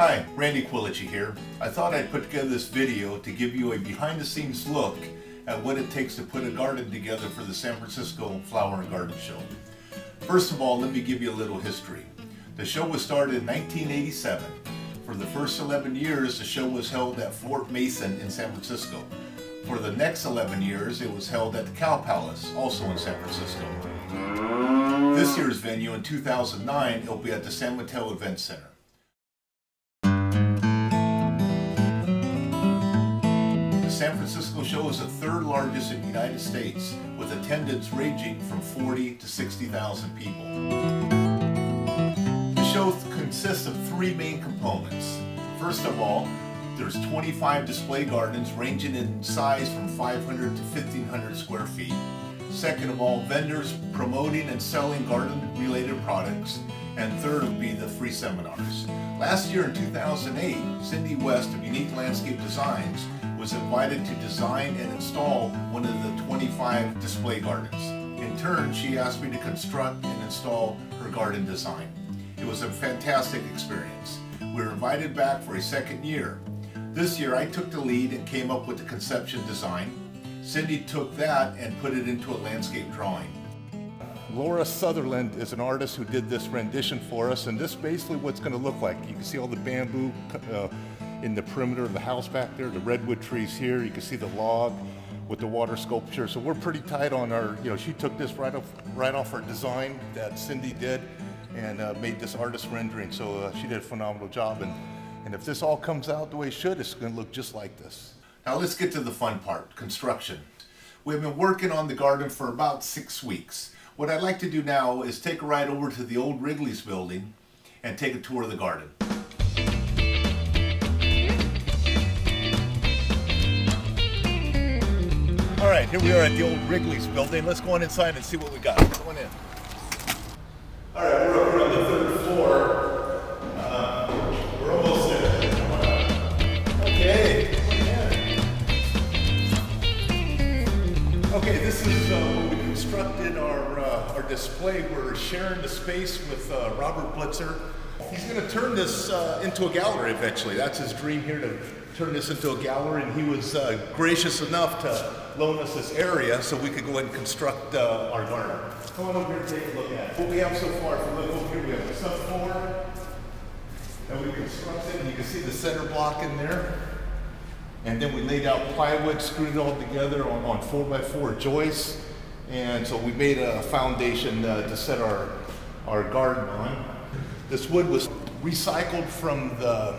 Hi, Randy Quilici here. I thought I'd put together this video to give you a behind-the-scenes look at what it takes to put a garden together for the San Francisco Flower and Garden Show. First of all, let me give you a little history. The show was started in 1987. For the first 11 years, the show was held at Fort Mason in San Francisco. For the next 11 years, it was held at the Cow Palace, also in San Francisco. This year's venue in 2009, it will be at the San Mateo Event Center. The San Francisco show is the third largest in the United States, with attendance ranging from 40 to 60,000 people. The show consists of three main components. First of all, there's 25 display gardens ranging in size from 500 to 1,500 square feet. Second of all, vendors promoting and selling garden-related products. And third would be the free seminars. Last year in 2008, Cindy West of Unique Landscape Designs was invited to design and install one of the 25 display gardens. In turn, she asked me to construct and install her garden design. It was a fantastic experience. We were invited back for a second year. This year I took the lead and came up with the conception design. Cindy took that and put it into a landscape drawing. Laura Sutherland is an artist who did this rendition for us, and this is basically what it's going to look like. You can see all the bamboo in the perimeter of the house back there, the redwood trees here. You can see the log with the water sculpture. So we're pretty tight on our, she took this right off our design that Cindy did and made this artist rendering. So she did a phenomenal job. And if this all comes out the way it should, it's going to look just like this. Now let's get to the fun part, construction. We've been working on the garden for about 6 weeks. What I'd like to do now is take a ride over to the old Wrigley's building and take a tour of the garden. All right, here we are at the old Wrigley's building. Let's go on inside and see what we got. Come on in. All right, we're over on the 3rd floor. We're almost there. Okay. Okay, this is when we constructed our display. We're sharing the space with Robert Blitzer. He's going to turn this into a gallery eventually. That's his dream here, to turn this into a gallery, and he was gracious enough to loan us this area so we could go ahead and construct our garden. Come on over here and take a look at it. What we have so far, if we look over here, we have a subfloor that we constructed, and you can see the center block in there. And then we laid out plywood, screwed it all together on 4x4 joists. And so we made a foundation to set our garden on. This wood was recycled from the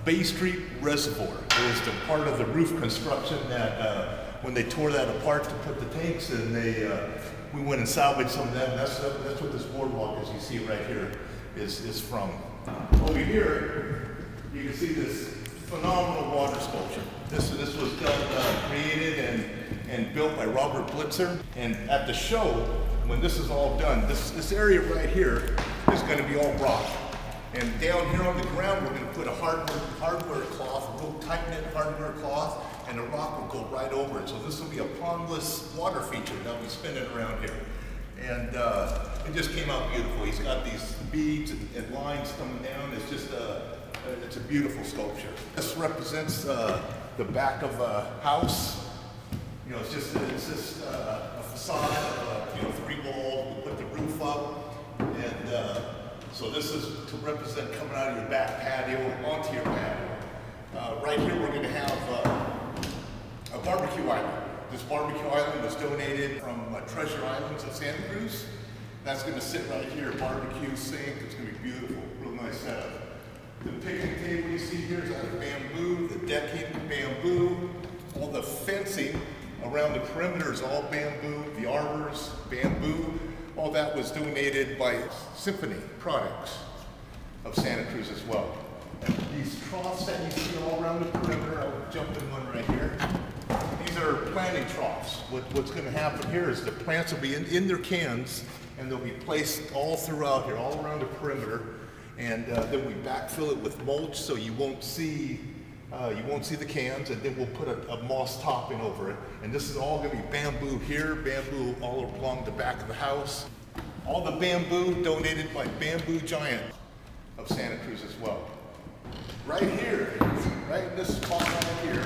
Bay Street Reservoir. It was the part of the roof construction that when they tore that apart to put the tanks in, we went and salvaged some of that. And that's what this boardwalk, as you see right here, is from. Over here, you can see this phenomenal water sculpture. This was done, created and built by Robert Blitzer. And at the show, when this is all done, this area right here is going to be all rock. And down here on the ground, we're going to put a hardware cloth, a real tight-knit hardware cloth, and the rock will go right over it. So this will be a pondless water feature that'll be spinning around here. And it just came out beautiful. He's got these beads and lines coming down. It's just it's a beautiful sculpture. This represents the back of a house. It's just a facade of 3 walls. We put the roof up, and so this is to represent coming out of your back patio onto your patio. Right here, we're going to have a barbecue island. This barbecue island was donated from Treasure Islands of Santa Cruz. That's going to sit right here. Barbecue sink. It's going to be beautiful. Real nice setup. The picnic table you see here is out of bamboo, the decking bamboo, all the fencing around the perimeter is all bamboo, the arbors, bamboo. All that was donated by Symphony Products of Santa Cruz as well. And these troughs that you see all around the perimeter, I'll jump in one right here. These are planting troughs. What's going to happen here is the plants will be in their cans, and they'll be placed all throughout here, all around the perimeter. And then we backfill it with mulch so you won't see the cans, and then we'll put a moss topping over it. And this is all going to be bamboo here, bamboo all along the back of the house. All the bamboo donated by Bamboo Giant of Santa Cruz as well. Right here, right in this spot right here,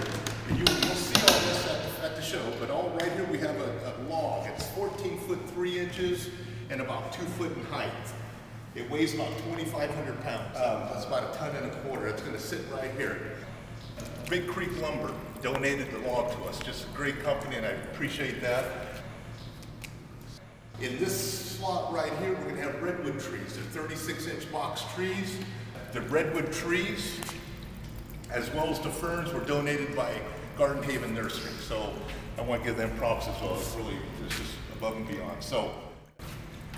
and you'll see all this at the show, but all right here we have a log. It's 14 foot 3 inches and about 2 foot in height. It weighs about 2,500 pounds. That's about 1.25 tons. It's going to sit right here. Big Creek Lumber donated the log to us. Just a great company, and I appreciate that. In this slot right here, we're going to have redwood trees. They're 36-inch box trees. The redwood trees, as well as the ferns, were donated by Garden Haven Nursery. So I want to give them props as well. It's just above and beyond. So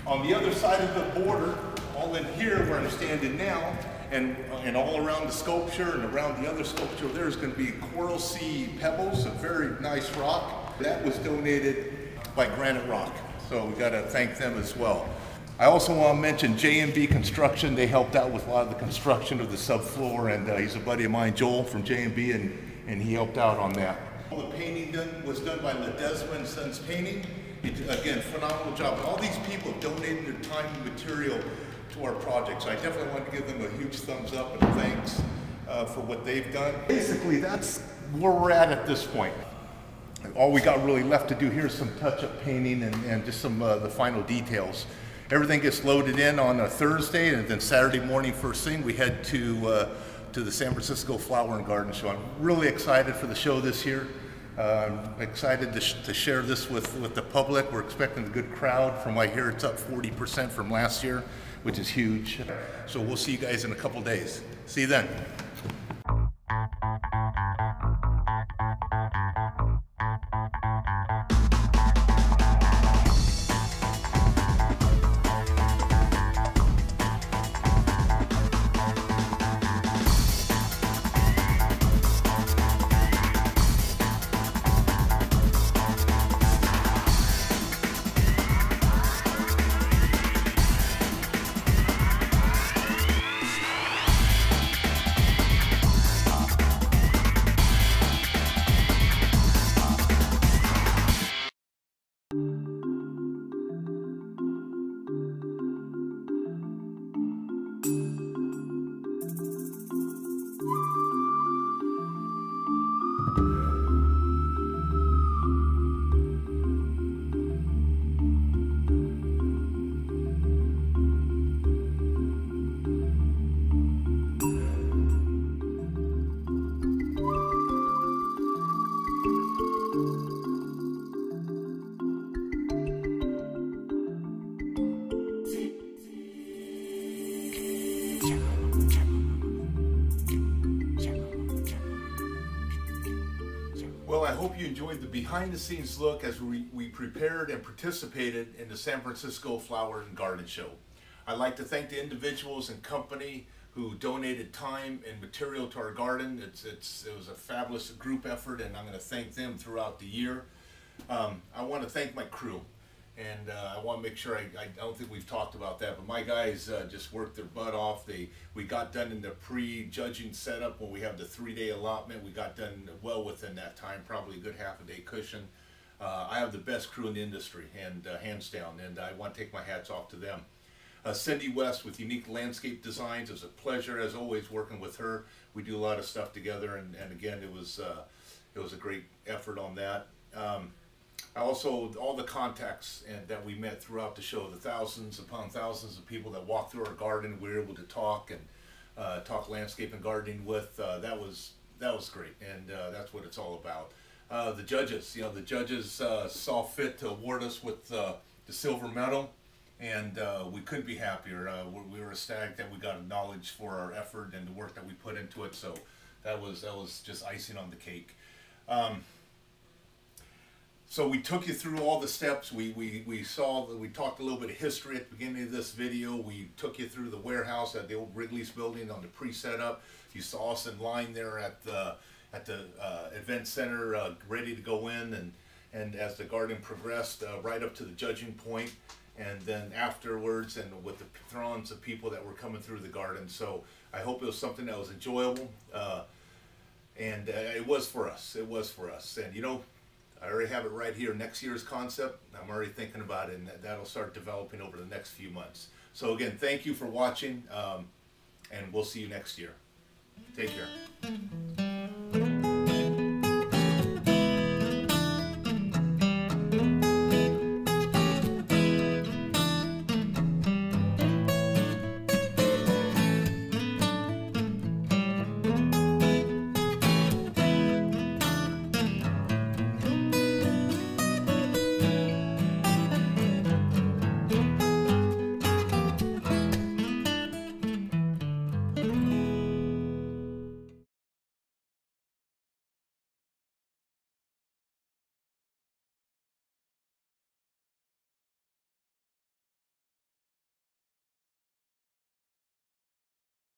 on the other side of the border, all in here where I'm standing now, and all around the sculpture and around the other sculpture, there's going to be coral sea pebbles, a very nice rock. That was donated by Granite Rock. So we got to thank them as well. I also want to mention J&B Construction. They helped out with a lot of the construction of the subfloor, and he's a buddy of mine, Joel from J&B, and he helped out on that. All the painting was done by Ledesma and Sons Painting. Again, phenomenal job. And all these people have donated their time and material to our project, so I definitely want to give them a huge thumbs up and thanks for what they've done. Basically, that's where we're at this point. All we got really left to do here is some touch-up painting and just some the final details. Everything gets loaded in on a Thursday, and then Saturday morning first thing we head to the San Francisco Flower and Garden Show. I'm really excited for the show this year. I'm excited to share this with the public. We're expecting a good crowd. From what I hear, it's up 40% from last year, which is huge. So we'll see you guys in a couple days. See you then. Well, I hope you enjoyed the behind-the-scenes look as we prepared and participated in the San Francisco Flower and Garden Show. I'd like to thank the individuals and company who donated time and material to our garden. It was a fabulous group effort, and I'm going to thank them throughout the year. I want to thank my crew, and I want to make sure, I don't think we've talked about that, but my guys just worked their butt off. We got done in the pre-judging setup when we have the 3-day allotment. We got done well within that time, probably a good half-a-day cushion. I have the best crew in the industry, and hands down, and I want to take my hats off to them. Cindy West with Unique Landscape Designs. It was a pleasure, as always, working with her. We do a lot of stuff together, and again, it was a great effort on that. Also, all the contacts that we met throughout the show, the thousands upon thousands of people that walked through our garden, we were able to talk and talk landscape and gardening with. That was great, and that's what it's all about. The judges, the judges saw fit to award us with the silver medal, and we couldn't be happier. We were ecstatic that we got acknowledged for our effort and the work that we put into it. So that was just icing on the cake. So we took you through all the steps. We talked a little bit of history at the beginning of this video. We took you through the warehouse at the old Wrigley's building on the pre-setup. You saw us in line there at the event center, ready to go in, and as the garden progressed, right up to the judging point, and then afterwards, and with the throngs of people that were coming through the garden. So I hope it was something that was enjoyable, and it was for us. It was for us, and I already have it right here, next year's concept. I'm already thinking about it, and that'll start developing over the next few months. So again, thank you for watching, and we'll see you next year. Take care.